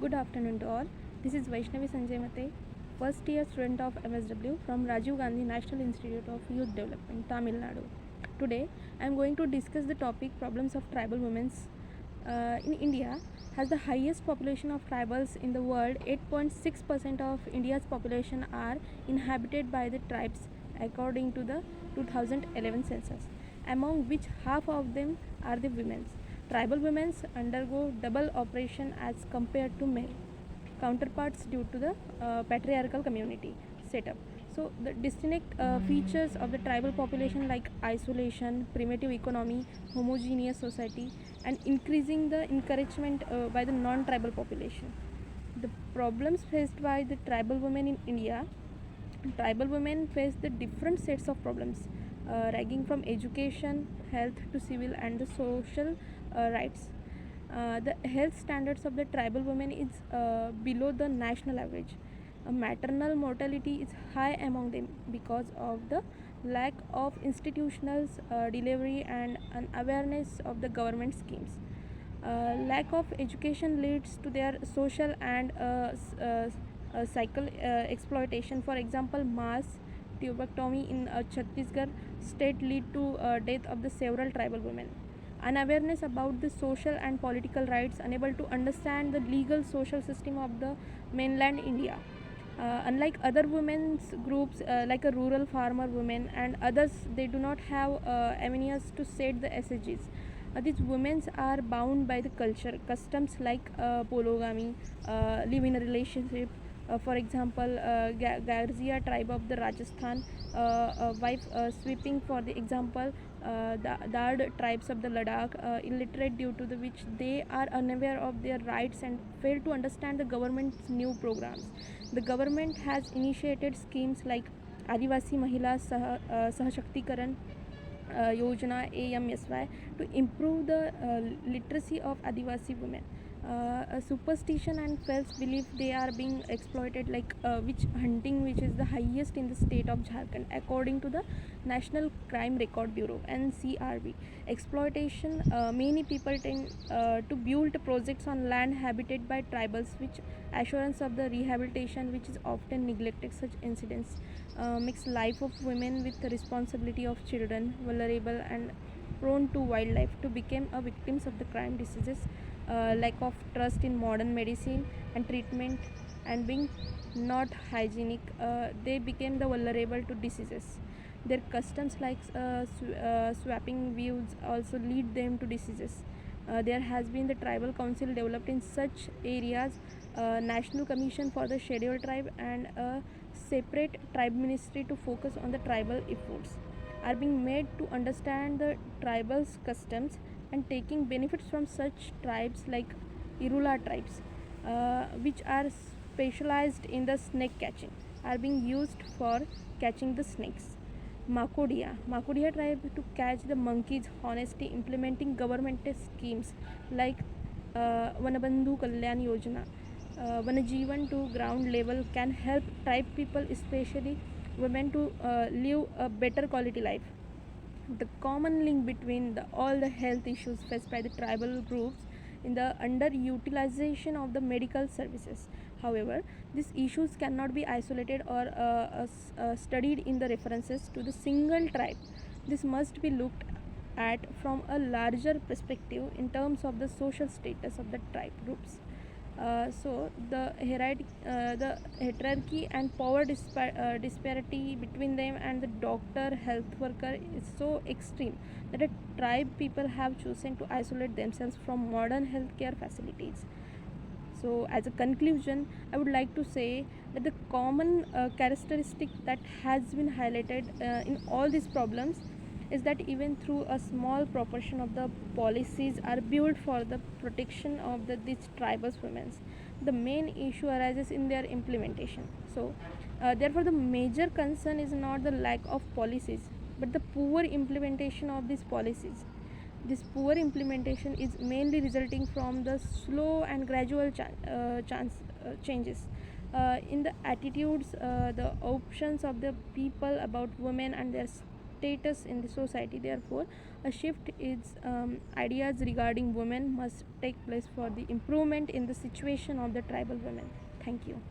Good afternoon to all. This is Vaishnavi Sanjay Mate, first year student of MSW from Rajiv Gandhi National Institute of Youth Development, Tamil Nadu. Today, I am going to discuss the topic problems of tribal women. In India, has the highest population of tribals in the world. 8.6% of India's population are inhabited by the tribes, according to the 2011 census, among which half of them are the women. Tribal women undergo double operation as compared to male counterparts due to the patriarchal community setup. So the distinct features of the tribal population like isolation, primitive economy, homogeneous society, and increasing the encouragement by the non-tribal population. The problems faced by the tribal women in India. Tribal women face the different sets of problems, ranging from education, health to civil and the social rights. The health standards of the tribal women is below the national average. Maternal mortality is high among them because of the lack of institutional delivery and an awareness of the government schemes. Lack of education leads to their social and cycle exploitation. For example, mass tuberculosis in Chhattisgarh state lead to death of the several tribal women. Unawareness about the social and political rights, unable to understand the legal social system of the mainland India. Unlike other women's groups like a rural farmer women and others, they do not have avenues to set the SDGs. These women are bound by the culture, customs like polygamy, live in a relationship. For example, Garzia tribe of the Rajasthan, wife sweeping for the example, the Dard tribes of the Ladakh, illiterate due to the which they are unaware of their rights and fail to understand the government's new programs. The government has initiated schemes like Adivasi Mahila Sahashaktikaran Yojana AMSY to improve the literacy of Adivasi women. A superstition and false belief they are being exploited like witch hunting, which is the highest in the state of Jharkhand according to the National Crime Record Bureau NCRB. Exploitation, many people tend to build projects on land habited by tribals, which assurance of the rehabilitation which is often neglected. Such incidents makes life of women with the responsibility of children vulnerable and prone to wildlife to become a victims of the crime diseases. Lack of trust in modern medicine and treatment and being not hygienic, they became the vulnerable to diseases. Their customs like swapping views also lead them to diseases. There has been the tribal council developed in such areas, national commission for the scheduled tribe and a separate tribe ministry to focus on the tribal efforts are being made to understand the tribals customs and taking benefits from such tribes like Irula tribes, which are specialized in the snake catching, are being used for catching the snakes. Makodia tribe to catch the monkeys, honesty, implementing governmental schemes like Vanabandhu Kalyan Yojana. Vanajeevan to ground level can help tribe people, especially women, to live a better quality life. The common link between all the health issues faced by the tribal groups in the underutilization of the medical services. However, these issues cannot be isolated or studied in the references to the single tribe. This must be looked at from a larger perspective in terms of the social status of the tribe groups. So the hierarchy and power disparity between them and the doctor health worker is so extreme that a tribe people have chosen to isolate themselves from modern healthcare facilities. So as a conclusion, I would like to say that the common characteristic that has been highlighted in all these problems is that even through a small proportion of the policies are built for the protection of these tribal women, the main issue arises in their implementation. So therefore the major concern is not the lack of policies but the poor implementation of these policies. This poor implementation is mainly resulting from the slow and gradual changes in the attitudes, the options of the people about women and their status in the society. Therefore, a shift is ideas regarding women must take place for the improvement in the situation of the tribal women. Thank you.